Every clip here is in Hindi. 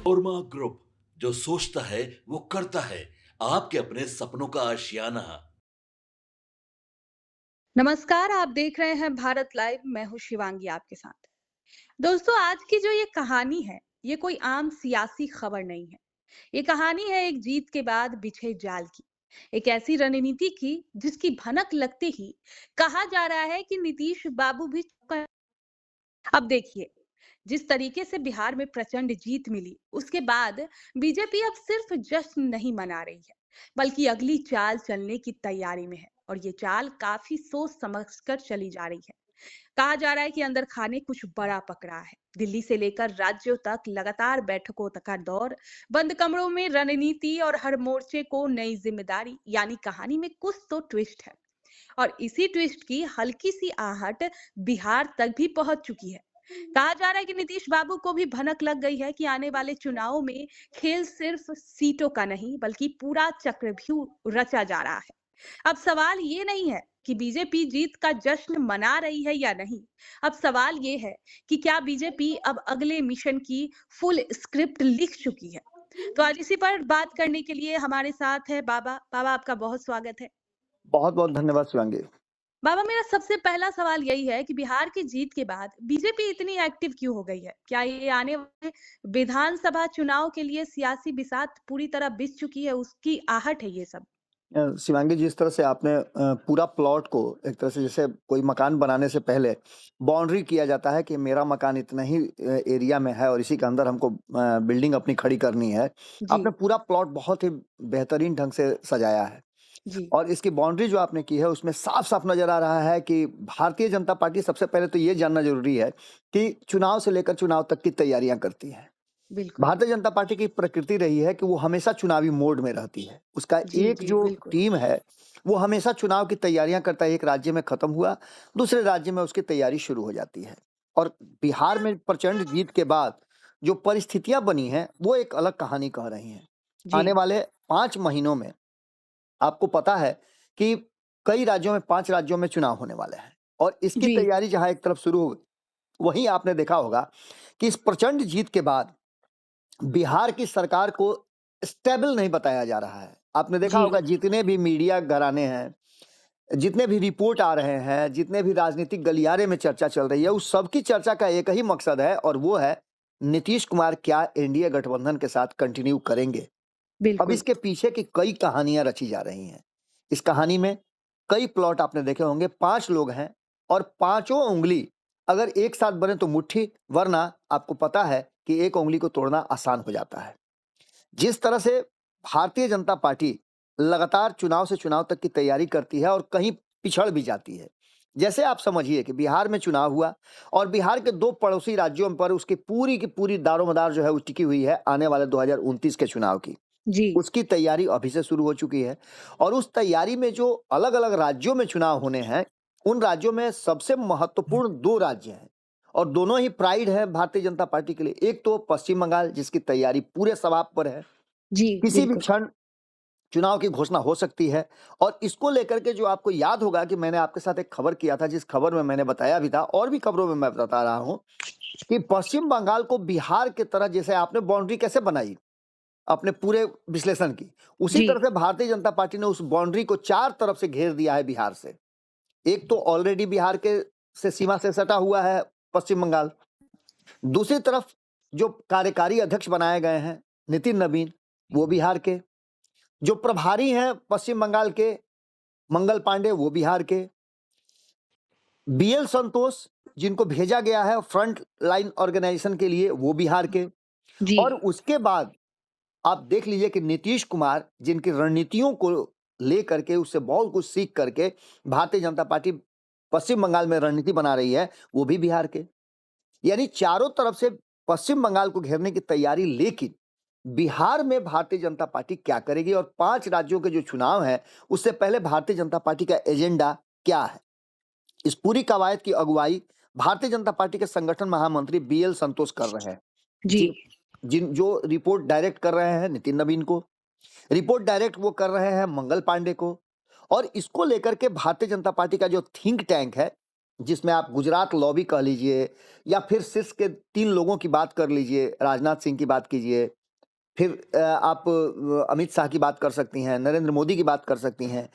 ओरमा ग्रुप, जो सोचता है वो करता है। आपके अपने सपनों का आशियाना। नमस्कार, आप देख रहे हैं भारत लाइव। मैं हूँ शिवांगी आपके साथ। दोस्तों, आज की जो ये कहानी है, ये कोई आम सियासी खबर नहीं है। ये कहानी है एक जीत के बाद बिछे जाल की। एक ऐसी रणनीति की जिसकी भनक लगते ही कहा जा रहा है कि नीतीश बाबू भी अब देखिए, जिस तरीके से बिहार में प्रचंड जीत मिली, उसके बाद बीजेपी अब सिर्फ जश्न नहीं मना रही है, बल्कि अगली चाल चलने की तैयारी में है। और ये चाल काफी सोच समझ कर चली जा रही है। कहा जा रहा है कि अंदर खाने कुछ बड़ा पकड़ा है। दिल्ली से लेकर राज्यों तक लगातार बैठकों तक का दौर, बंद कमरों में रणनीति और हर मोर्चे को नई जिम्मेदारी, यानी कहानी में कुछ तो ट्विस्ट है। और इसी ट्विस्ट की हल्की सी आहट बिहार तक भी पहुंच चुकी है। कहा जा रहा है कि नीतीश बाबू को भी भनक लग गई है कि आने वाले चुनावों में खेल सिर्फ सीटों का नहीं, बल्कि पूरा चक्रव्यूह रचा जा रहा है। अब सवाल ये नहीं है कि बीजेपी जीत का जश्न मना रही है या नहीं। अब सवाल ये है कि क्या बीजेपी अब अगले मिशन की फुल स्क्रिप्ट लिख चुकी है। तो आज इसी पर बात करने के लिए हमारे साथ है बाबा। बाबा, आपका बहुत स्वागत है। बहुत-बहुत धन्यवाद शिवांगी। बाबा, मेरा सबसे पहला सवाल यही है कि बिहार की जीत के बाद बीजेपी इतनी एक्टिव क्यों हो गई है? क्या ये आने वाले विधानसभा चुनाव के लिए सियासी बिसात पूरी तरह बिछ चुकी है, उसकी आहट है ये सब? शिवांगी, जिस तरह से आपने पूरा प्लॉट को एक तरह से जैसे कोई मकान बनाने से पहले बाउंड्री किया जाता है कि मेरा मकान इतना ही एरिया में है और इसी के अंदर हमको बिल्डिंग अपनी खड़ी करनी है। जी। आपने पूरा प्लॉट बहुत ही बेहतरीन ढंग से सजाया है जी। और इसकी बाउंड्री जो आपने की है उसमें साफ-साफ नज़र आ रहा है कि भारतीय जनता पार्टी सबसे पहले तो ये जानना ज़रूरी है कि चुनाव से लेकर चुनाव तक की तैयारियाँ करती है। बिल्कुल। भारतीय जनता पार्टी की प्रकृति रही है कि वो हमेशा चुनावी मोड में रहती है। उसका जी। एक जी, जो बिल्कुल। टीम है, वो हमेशा चुनाव की तैयारियाँ करता है। एक राज्य में खत्म हुआ, दूसरे राज्य में उसकी तैयारी शुरू हो जाती है। और बिहार में प्रचंड जीत के बाद जो परिस्थितियाँ बनी हैं, वो एक अलग कहानी कह रही हैं। जी। आने वाले 5 महीनों में आपको पता है कि कई राज्यों में 5 राज्यों में चुनाव होने वाले हैं और इसकी जी। तैयारी जहाँ एक तरफ शुरू हो गई, वहीं आपने देखा होगा कि इस प्रचंड जीत के बाद बिहार की सरकार को स्टेबल नहीं बताया जा रहा है। आपने देखा जी। होगा जितने भी मीडिया घराने हैं, जितने भी रिपोर्ट आ रहे हैं, जितने भी राजनीतिक गलियारे में चर्चा चल रही है, उस सब की चर्चा का एक ही मकसद है और वो है नीतीश कुमार क्या एनडीए गठबंधन के साथ कंटिन्यू करेंगे? अब बिल्कुल। इसके पीछे की कई कहानियाँ रची जा रही हैं। इस कहानी में कई प्लॉट आपने देखे होंगे, 5 लोग हैं और पाँचों उँगली अगर एक साथ बने तो मुट्ठी, वरना आपको पता है कि एक उँगली को तोड़ना आसान हो जाता है। जिस तरह से भारतीय जनता पार्टी लगातार चुनाव से चुनाव तक की तैयारी करती है और कहीं पिछड़ भी जाती है। जैसे आप समझिए कि बिहार में चुनाव हुआ और बिहार के 2 पड़ोसी राज्यों पर उसकी पूरी की पूरी दारोमदार जो है वो टिकी हुई है आने वाले 2029 के चुनाव की। जी। उसकी तैयारी अभी से शुरू हो चुकी है और उस तैयारी में जो अलग-अलग राज्यों में चुनाव होने हैं, उन राज्यों में सबसे महत्वपूर्ण 2 राज्य हैं और दोनों ही प्राइड है भारतीय जनता पार्टी के लिए। एक तो पश्चिम बंगाल जिसकी तैयारी पूरे सवाब पर है। जी, किसी भी बिल्कुल। क्षण चुनाव की घोषणा हो सकती है और इसको लेकर के जो आपको याद होगा कि मैंने आपके साथ एक खबर किया था, जिस खबर में मैंने बताया भी था और भी खबरों में मैं बता रहा हूँ कि पश्चिम बंगाल को बिहार की तरह जैसे आपने बाउंड्री कैसे बनाई अपने पूरे विश्लेषण की, उसी जी। तरह से भारतीय जनता पार्टी ने उस बाउंड्री को 4 तरफ से घेर दिया है बिहार से। एक तो ऑलरेडी बिहार के से सीमा से सटा हुआ है पश्चिम बंगाल। दूसरी तरफ जो कार्यकारी अध्यक्ष बनाए गए हैं नितिन नवीन, वो बिहार के। जो प्रभारी हैं पश्चिम बंगाल के मंगल पांडे, वो बिहार के। बीएल संतोष जिनको भेजा गया है फ्रंट लाइन ऑर्गेनाइजेशन के लिए, वो बिहार के। जी। और उसके बाद आप देख लीजिए कि नीतीश कुमार जिनकी रणनीतियों को लेकर के उससे बहुत कुछ सीख करके भारतीय जनता पार्टी पश्चिम बंगाल में रणनीति बना रही है, वो भी बिहार के। यानी चारों तरफ से पश्चिम बंगाल को घेरने की तैयारी, लेकिन बिहार में भारतीय जनता पार्टी क्या करेगी और 5 राज्यों के जो चुनाव हैं, उससे पहले भारतीय जनता पार्टी का एजेंडा क्या है? इस पूरी कवायद की अगुवाई भारतीय जनता पार्टी के संगठन महामंत्री बीएल संतोष कर रहे हैं। जी। जिन जिन जो रिपोर्ट डायरेक्ट कर रहे हैं नितिन नवीन को, रिपोर्ट डायरेक्ट वो कर रहे हैं मंगल पांडे को और इसको लेकर के भारतीय जनता पार्टी का जो थिंक टैंक है, जिसमें आप गुजरात लॉबी कह लीजिए या फिर शीर्ष के 3 लोगों की बात कर लीजिए, राजनाथ सिंह की बात कीजिए, फिर आप अमित शाह की बात कर सकती हैं, नरेंद्र मोदी की बात कर सकती हैं,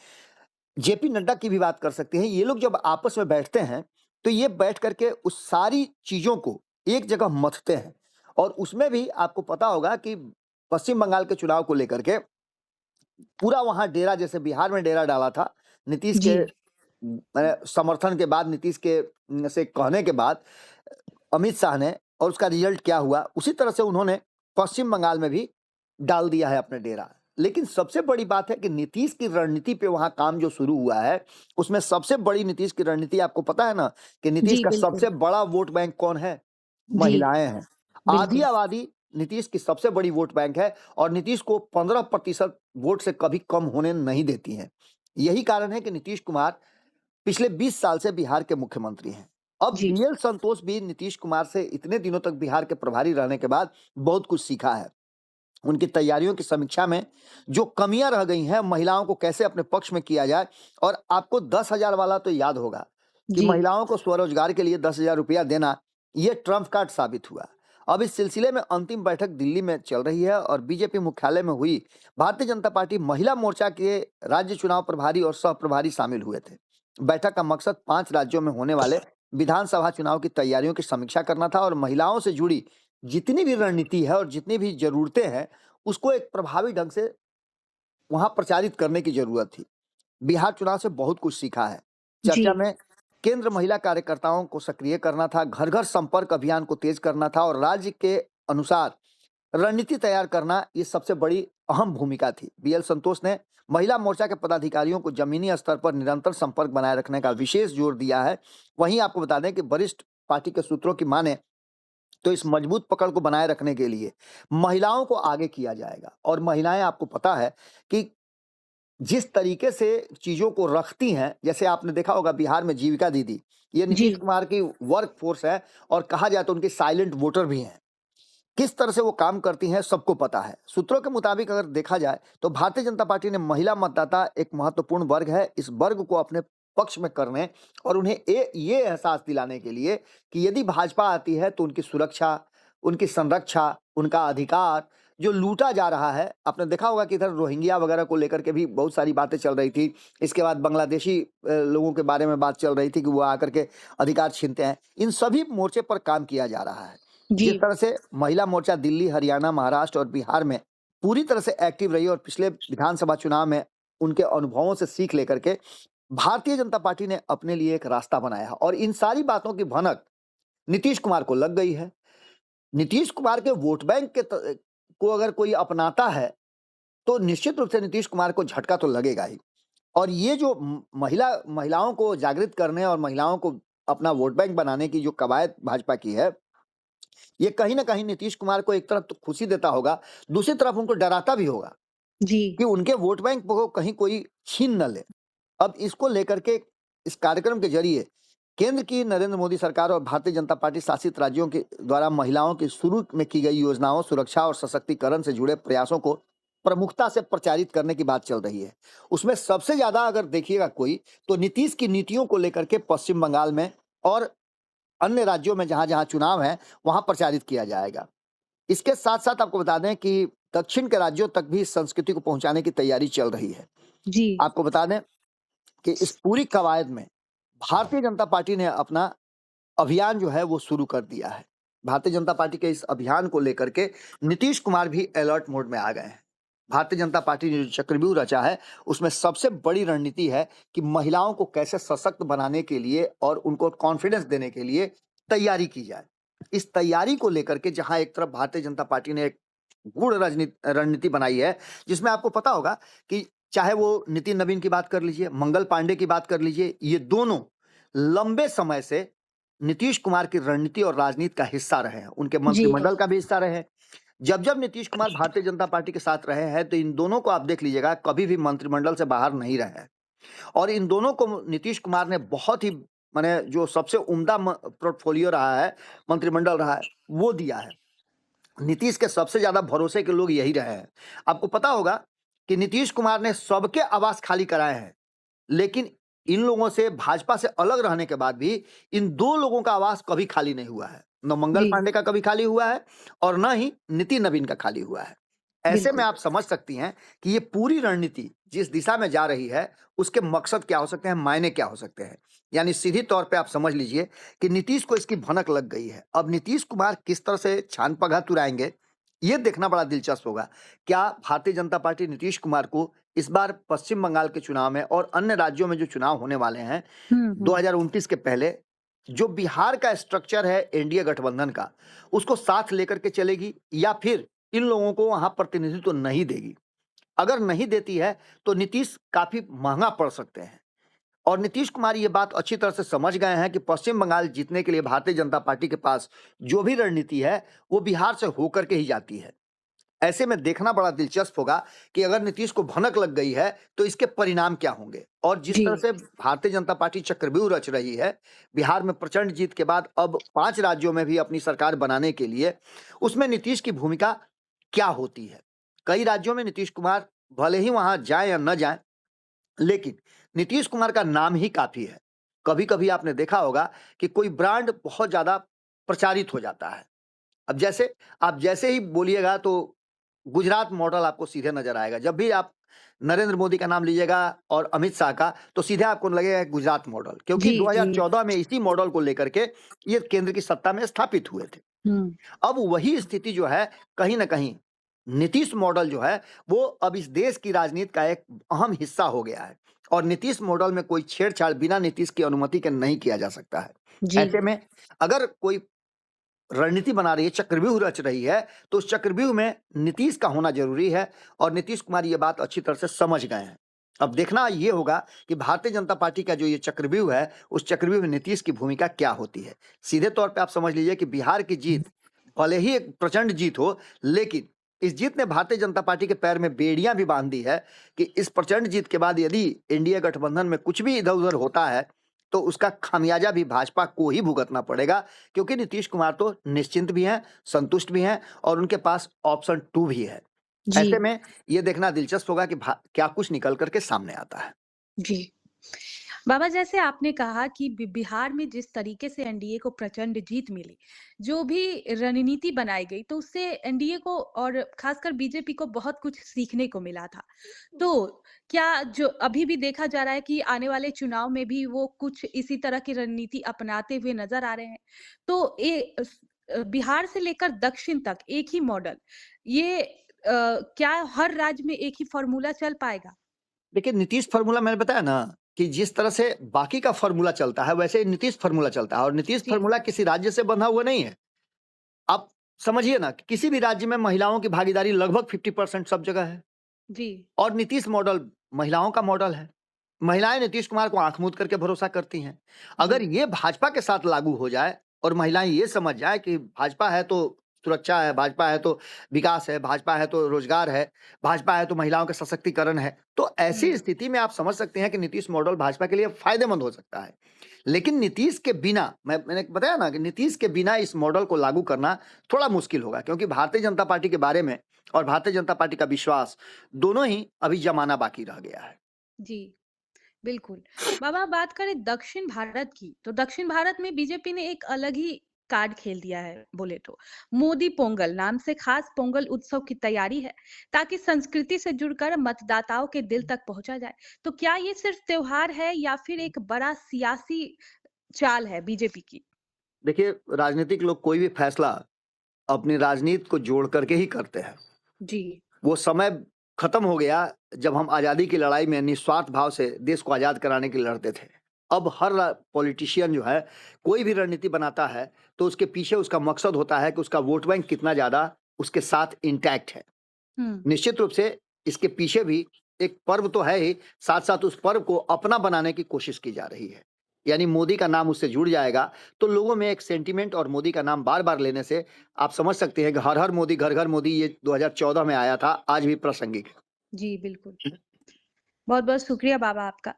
जेपी नड्डा की भी बात कर सकती हैं। ये लोग जब आपस में बैठते हैं, तो ये बैठ करके उस सारी चीज़ों को एक जगह मथते हैं और उसमें भी आपको पता होगा कि पश्चिम बंगाल के चुनाव को लेकर के पूरा वहाँ डेरा जैसे बिहार में डेरा डाला था, नीतीश जी, के समर्थन के बाद, नीतीश के से कहने के बाद अमित शाह ने, और उसका रिजल्ट क्या हुआ, उसी तरह से उन्होंने पश्चिम बंगाल में भी डाल दिया है अपने डेरा। लेकिन सबसे बड़ी बात है कि नीतीश की रणनीति पे वहाँ काम जो शुरू हुआ है, उसमें सबसे बड़ी नीतीश की रणनीति आपको पता है ना कि नीतीश जी, का बिल्कुल। सबसे बड़ा वोट बैंक कौन है? जी, महिलाएँ हैं। आधी बिल्कुल। आबादी नीतीश की सबसे बड़ी वोट बैंक है और नीतीश को 15% वोट से कभी कम होने नहीं देती हैं। यही कारण है कि नीतीश कुमार पिछले 20 साल से बिहार के मुख्यमंत्री हैं। अब जी, बीएल संतोष भी नीतीश कुमार से इतने दिनों तक बिहार के प्रभारी रहने के बाद बहुत कुछ सीखा है। उनकी तैयारियों की समीक्षा में जो कमियां रह गई हैं, महिलाओं को कैसे अपने पक्ष में किया जाए, और आपको 10,000 वाला तो याद होगा कि जी, महिलाओं को स्वरोजगार के लिए 10,000 रुपया देना, ये ट्रम्प कार्ड साबित हुआ। अब इस सिलसिले में अंतिम बैठक दिल्ली में चल रही है और बीजेपी मुख्यालय में हुई। भारतीय जनता पार्टी महिला मोर्चा के राज्य चुनाव प्रभारी और सह प्रभारी शामिल हुए थे। बैठक का मकसद 5 राज्यों में होने वाले विधानसभा चुनाव की तैयारियों की समीक्षा करना था और महिलाओं से जुड़ी जितनी भी रणनीति है और जितनी भी जरूरतें हैं, उसको एक प्रभावी ढंग से वहां प्रचारित करने की जरूरत थी। बिहार चुनाव से बहुत कुछ सीखा है। जी, चर्चा में केंद्र महिला कार्यकर्ताओं को सक्रिय करना था, घर घर संपर्क अभियान को तेज करना था और राज्य के अनुसार रणनीति तैयार करना, ये सबसे बड़ी अहम भूमिका थी। बीएल संतोष ने महिला मोर्चा के पदाधिकारियों को जमीनी स्तर पर निरंतर संपर्क बनाए रखने का विशेष जोर दिया है। वहीं आपको बता दें कि वरिष्ठ पार्टी के सूत्रों की माने तो इस मजबूत पकड़ को बनाए रखने के लिए महिलाओं को आगे किया जाएगा और महिलाएं, आपको पता है कि जिस तरीके से चीजों को रखती हैं, जैसे आपने देखा होगा बिहार में जीविका दीदी, ये जी, नीतीश कुमार की वर्क फोर्स है और कहा जाए तो उनकी साइलेंट वोटर भी हैं। किस तरह से वो काम करती हैं सबको पता है। सूत्रों के मुताबिक अगर देखा जाए तो भारतीय जनता पार्टी ने महिला मतदाता एक महत्वपूर्ण वर्ग है, इस वर्ग को अपने पक्ष में करने और उन्हें ये एहसास दिलाने के लिए कि यदि भाजपा आती है तो उनकी सुरक्षा, उनकी संरक्षा, उनका अधिकार जो लूटा जा रहा है। आपने देखा होगा कि इधर रोहिंग्या वगैरह को लेकर के भी बहुत सारी बातें चल रही थी। इसके बाद बांग्लादेशी लोगों के बारे में बात चल रही थी कि वो आकर के अधिकार छीनते हैं। इन सभी मोर्चे पर काम किया जा रहा है। जी, जिस तरह से महिला मोर्चा दिल्ली, हरियाणा, महाराष्ट्र और बिहार में पूरी तरह से एक्टिव रही और पिछले विधानसभा चुनाव में उनके अनुभवों से सीख लेकर के भारतीय जनता पार्टी ने अपने लिए एक रास्ता बनाया और इन सारी बातों की भनक नीतीश कुमार को लग गई है। नीतीश कुमार के वोट बैंक को अगर कोई अपनाता है तो निश्चित रूप से नीतीश कुमार को झटका तो लगेगा ही। और ये जो महिलाओं को जागृत करने और महिलाओं को अपना वोट बैंक बनाने की जो कवायद भाजपा की है, ये कहीं न कहीं नीतीश कुमार को एक तरफ तो खुशी देता होगा, दूसरी तरफ उनको डराता भी होगा जी, कि उनके वोट बैंक को कहीं कोई छीन न ले। अब इसको लेकर के इस कार्यक्रम के जरिए केंद्र की नरेंद्र मोदी सरकार और भारतीय जनता पार्टी शासित राज्यों के द्वारा महिलाओं की शुरू में की गई योजनाओं, सुरक्षा और सशक्तिकरण से जुड़े प्रयासों को प्रमुखता से प्रचारित करने की बात चल रही है। उसमें सबसे ज्यादा अगर देखिएगा कोई तो नीतीश की नीतियों को लेकर के पश्चिम बंगाल में और अन्य राज्यों में जहां-जहां चुनाव है, वहां प्रचारित किया जाएगा। इसके साथ-साथ आपको बता दें कि दक्षिण के राज्यों तक भी इस संस्कृति को पहुंचाने की तैयारी चल रही है। जी, आपको बता दें कि इस पूरी कवायद में भारतीय जनता पार्टी ने अपना अभियान जो है वो शुरू कर दिया है। भारतीय जनता पार्टी के इस अभियान को लेकर के नीतीश कुमार भी अलर्ट मोड में आ गए हैं। भारतीय जनता पार्टी ने जो चक्रव्यूह रचा है, उसमें सबसे बड़ी रणनीति है कि महिलाओं को कैसे सशक्त बनाने के लिए और उनको कॉन्फिडेंस देने के लिए तैयारी की जाए। इस तैयारी को लेकर के जहां एक तरफ भारतीय जनता पार्टी ने एक गूढ़ रणनीति बनाई है, जिसमें आपको पता होगा कि चाहे वो नितिन नवीन की बात कर लीजिए, मंगल पांडे की बात कर लीजिए, ये दोनों लंबे समय से नीतीश कुमार की रणनीति और राजनीति का हिस्सा रहे हैं, उनके जी, मंत्रिमंडल का भी हिस्सा रहे हैं। जब-जब नीतीश कुमार भारतीय जनता पार्टी के साथ रहे हैं, तो इन दोनों को आप देख लीजिएगा कभी भी मंत्रिमंडल से बाहर नहीं रहे हैं और इन दोनों को नीतीश कुमार ने बहुत ही माने जो सबसे उम्दा पोर्टफोलियो रहा है, मंत्रिमंडल रहा है, वो दिया है। नीतीश के सबसे ज्यादा भरोसे के लोग यही रहे हैं। आपको पता होगा कि नीतीश कुमार ने सबके आवास खाली कराए हैं, लेकिन इन लोगों से भाजपा से अलग रहने के बाद भी इन 2 लोगों का आवास कभी खाली नहीं हुआ है। न मंगल जी, पांडे का कभी खाली हुआ है और न ही नितिन नवीन का खाली हुआ है। ऐसे में बिल्कुल। आप समझ सकती हैं कि ये पूरी रणनीति जिस दिशा में जा रही है, उसके मकसद क्या हो सकते हैं, मायने क्या हो सकते हैं। यानी सीधी तौर पे आप समझ लीजिए कि नीतीश को इसकी भनक लग गई है। अब नीतीश कुमार किस तरह से छान-पगहा तुड़ाएँगे, ये देखना बड़ा दिलचस्प होगा। क्या भारतीय जनता पार्टी नीतीश कुमार को इस बार पश्चिम बंगाल के चुनाव में और अन्य राज्यों में जो चुनाव होने वाले हैं, हुँ, हुँ। 2029 के पहले जो बिहार का स्ट्रक्चर है एनडीए गठबंधन का, उसको साथ लेकर के चलेगी या फिर इन लोगों को वहां प्रतिनिधित्व तो नहीं देगी? अगर नहीं देती है तो नीतीश काफी महंगा पड़ सकते हैं। और नीतीश कुमार ये बात अच्छी तरह से समझ गए हैं कि पश्चिम बंगाल जीतने के लिए भारतीय जनता पार्टी के पास जो भी रणनीति है वो बिहार से होकर के ही जाती है। ऐसे में देखना बड़ा दिलचस्प होगा कि अगर नीतीश को भनक लग गई है तो इसके परिणाम क्या होंगे। और जिस जी, तरह से भारतीय जनता पार्टी चक्रव्यूह रच रही है बिहार में प्रचंड जीत के बाद अब 5 राज्यों में भी अपनी सरकार बनाने के लिए, उसमें नीतीश की भूमिका क्या होती है। कई राज्यों में नीतीश कुमार भले ही वहां जाए या न जाए, लेकिन नीतीश कुमार का नाम ही काफी है। कभी कभी आपने देखा होगा कि कोई ब्रांड बहुत ज्यादा प्रचारित हो जाता है। अब जैसे आप जैसे ही बोलिएगा तो गुजरात मॉडल आपको सीधे नजर आएगा। जब भी आप नरेंद्र मोदी का नाम लीजिएगा और अमित शाह का, तो सीधे आपको लगेगा गुजरात मॉडल, क्योंकि जी, जी। 2014 में इसी मॉडल को लेकर के ये केंद्र की सत्ता में स्थापित हुए थे। हुँ, अब वही स्थिति जो है कहीं न कहीं नीतीश मॉडल जो है वो अब इस देश की राजनीति का एक अहम हिस्सा हो गया है और नीतीश मॉडल में कोई छेड़छाड़ बिना नीतीश की अनुमति के नहीं किया जा सकता है। जी, ऐसे में अगर कोई रणनीति बना रही है, चक्रव्यूह रच रही है, तो उस चक्रव्यूह में नीतीश का होना ज़रूरी है और नीतीश कुमार ये बात अच्छी तरह से समझ गए हैं। अब देखना ये होगा कि भारतीय जनता पार्टी का जो ये चक्रव्यूह है, उस चक्रव्यूह में नीतीश की भूमिका क्या होती है। सीधे तौर पे आप समझ लीजिए कि बिहार की जीत भले ही एक प्रचंड जीत हो, लेकिन इस जीत ने भारतीय जनता पार्टी के पैर में बेड़ियां भी बांध दी है कि इस प्रचंड जीत के बाद यदि एनडीए गठबंधन में कुछ भी इधर-उधर होता है, तो उसका खामियाजा भी भाजपा को ही भुगतना पड़ेगा, क्योंकि नीतीश कुमार तो निश्चिंत भी हैं, संतुष्ट भी हैं और उनके पास ऑप्शन 2 भी है। जी, ऐसे में ये देखना दिलचस्प होगा कि क्या कुछ निकल कर के सामने आता है। जी। बाबा, जैसे आपने कहा कि बिहार में जिस तरीके से एनडीए को प्रचंड जीत मिली, जो भी रणनीति बनाई गई, तो उससे एनडीए को और खासकर बीजेपी को बहुत कुछ सीखने को मिला था। तो क्या जो अभी भी देखा जा रहा है कि आने वाले चुनाव में भी वो कुछ इसी तरह की रणनीति अपनाते हुए नजर आ रहे हैं? तो बिहार से लेकर दक्षिण तक एक ही मॉडल, ये क्या हर राज्य में एक ही फॉर्मूला चल पाएगा? देखिए, नीतीश फ़ॉर्मूला मैंने बताया ना कि जिस तरह से बाकी का फ़ॉर्मूला चलता है, वैसे ही नीतीश फ़ॉर्मूला चलता है और नीतीश जी, फ़ॉर्मूला किसी राज्य से बंधा हुआ नहीं है। आप समझिए ना कि किसी भी राज्य में महिलाओं की भागीदारी लगभग 50% सब जगह है जी। और नीतीश मॉडल महिलाओं का मॉडल है। महिलाएं नीतीश कुमार को आंख मूंद करके भरोसा करती हैं। जी। अगर ये भाजपा के साथ लागू हो जाए और महिलाएं ये समझ जाए कि भाजपा है तो सुरक्षा है, भाजपा है तो विकास है, भाजपा है तो रोजगार है, भाजपा है तो महिलाओं का सशक्तिकरण है, तो ऐसी हुँ। स्थिति में आप समझ सकते हैं कि नीतीश मॉडल भाजपा के लिए फायदेमंद हो सकता है। लेकिन नीतीश के बिना मैंने बताया ना कि नीतीश के बिना इस मॉडल को लागू करना थोड़ा मुश्किल होगा, क्योंकि भारतीय जनता पार्टी के बारे में और भारतीय जनता पार्टी का विश्वास दोनों ही अभी जमाना बाकी रह गया है। जी, बिल्कुल। बाबा, बात करें दक्षिण भारत की, तो दक्षिण भारत में बीजेपी ने एक अलग ही कार्ड खेल दिया है बोले तो। मोदी पोंगल नाम से खास पोंगल उत्सव की तैयारी है, ताकि संस्कृति से जुड़कर मतदाताओं के दिल तक पहुंचा जाए। तो क्या ये सिर्फ त्योहार है या फिर एक बड़ा सियासी चाल है बीजेपी की? देखिए, राजनीतिक लोग कोई भी फैसला अपनी राजनीति को जोड़ करके ही करते हैं। जी, वो समय खत्म हो गया जब हम आज़ादी की लड़ाई में निस्वार्थ भाव से देश को आज़ाद कराने के लिए लड़ते थे। अब हर पॉलिटिशियन जो है, कोई भी रणनीति बनाता है, तो उसके पीछे उसका मकसद होता है कि उसका वोट बैंक कितना ज़्यादा उसके साथ इंटैक्ट है। हुँ, निश्चित रूप से इसके पीछे भी एक पर्व तो है ही, साथ-साथ उस पर्व को अपना बनाने की कोशिश की जा रही है। यानी मोदी का नाम उससे जुड़ जाएगा, तो लोगों में एक सेंटिमेंट और मोदी का नाम बार-बार लेने से आप समझ सकते हैं कि हर हर मोदी, घर-घर मोदी ये 2014 में आया था, आज भी प्रासंगिक है। जी, बिल्कुल। बहुत-बहुत शुक्रिया बाबा आपका।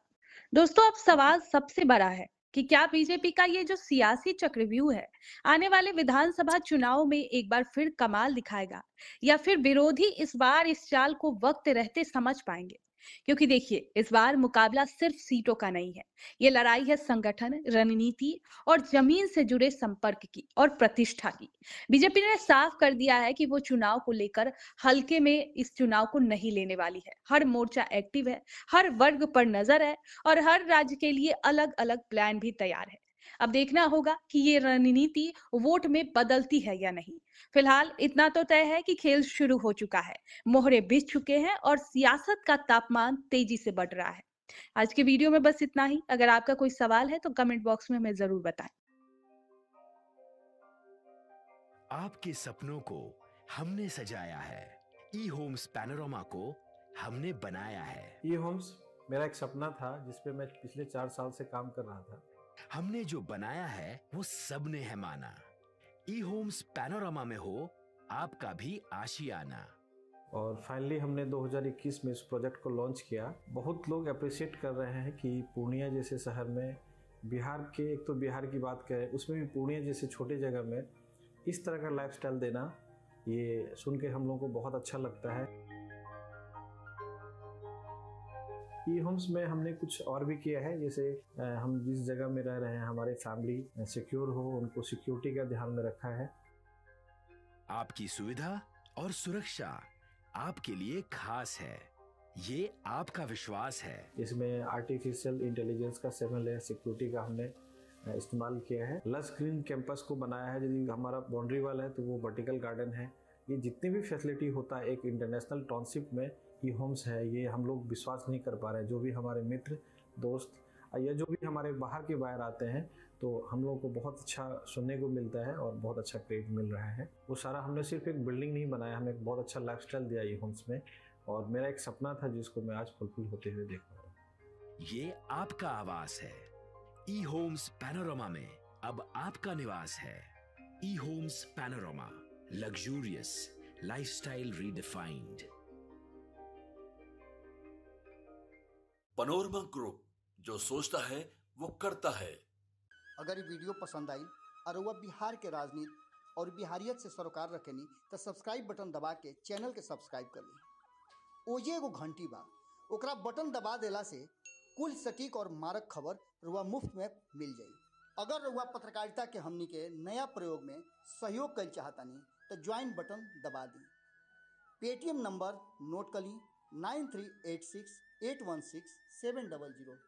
दोस्तों, अब सवाल सबसे बड़ा है कि क्या बीजेपी का ये जो सियासी चक्रव्यूह है, आने वाले विधानसभा चुनाव में एक बार फिर कमाल दिखाएगा या फिर विरोधी इस बार इस चाल को वक्त रहते समझ पाएंगे? क्योंकि देखिए, इस बार मुकाबला सिर्फ सीटों का नहीं है। ये लड़ाई है संगठन, रणनीति और जमीन से जुड़े संपर्क की और प्रतिष्ठा की। बीजेपी ने साफ कर दिया है कि वो चुनाव को लेकर हल्के में इस चुनाव को नहीं लेने वाली है। हर मोर्चा एक्टिव है, हर वर्ग पर नजर है और हर राज्य के लिए अलग अलग प्लान भी तैयार है। अब देखना होगा कि ये रणनीति वोट में बदलती है या नहीं। फिलहाल इतना तो तय है कि खेल शुरू हो चुका है, मोहरे बिछ चुके हैं और सियासत का तापमान तेजी से बढ़ रहा है। आज के वीडियो में बस इतना ही। अगर आपका कोई सवाल है तो कमेंट बॉक्स में हमें जरूर बताएं। आपके सपनों को हमने सजाया है, ई होम्स पैनोरमा को हमने बनाया है। ई होम्स मेरा एक सपना था जिस पे मैं पिछले 4 साल से काम कर रहा था। हमने जो बनाया है वो सबने है माना। ई होम्स पैनोरमा में हो आपका भी आशियाना। और फाइनली हमने 2021 में इस प्रोजेक्ट को लॉन्च किया। बहुत लोग अप्रिशिएट कर रहे हैं कि पूर्णिया जैसे शहर में, बिहार के, एक तो बिहार की बात करें उसमें भी पूर्णिया जैसे छोटे जगह में इस तरह का लाइफस्टाइल देना, ये सुन के हम लोगों को बहुत अच्छा लगता है। ई होम्स में हमने कुछ और भी किया है, जैसे हम जिस जगह में रह रहे हैं हमारे फैमिली सिक्योर हो, उनको सिक्योरिटी का ध्यान में रखा है। आपकी सुविधा और सुरक्षा आपके लिए खास है, ये आपका विश्वास है। इसमें आर्टिफिशियल इंटेलिजेंस का 7 लेयर सिक्योरिटी का हमने इस्तेमाल किया है। लस ग्रीन कैंपस को बनाया है। यदि हमारा बाउंड्री वाल है तो वो वर्टिकल गार्डन है। ये जितनी भी फैसिलिटी होता है एक इंटरनेशनल टाउनशिप में, ई होम्स है, ये हम लोग विश्वास नहीं कर पा रहे हैं। जो भी हमारे मित्र, दोस्त या जो भी हमारे बाहर के बाहर आते हैं तो हम लोगों को बहुत अच्छा सुनने को मिलता है और बहुत अच्छा क्रेडिट मिल रहा है। वो सारा हमने सिर्फ एक बिल्डिंग नहीं बनाया, हमें एक बहुत अच्छा लाइफस्टाइल दिया ई होम्स में, और मेरा एक सपना था जिसको मैं आज फुलफिल होते हुए देख रहा हूँ। ये आपका आवास है। ई होम्स पैनोरमा में अब आपका निवास है। E homes Panorama, luxurious lifestyle redefined. Panorama group, जो सोचता है वो करता है। अगर ये वीडियो पसंद आई और वह बिहार के राजनीति और बिहारियत से सरोकार रखेनी तो सब्सक्राइब बटन दबा के चैनल के सब्सक्राइब कर ली। ओजे एगो घंटी बा, ओकरा बटन दबा देला से कुल सटीक और मारक खबर रुआ मुफ्त में मिल जाई। अगर रुआ पत्रकारिता के हमनी के नया प्रयोग में सहयोग कर चाहतानी तो ज्वाइन बटन दबा दी। पेटीएम नंबर नोट कर ली 9386816700।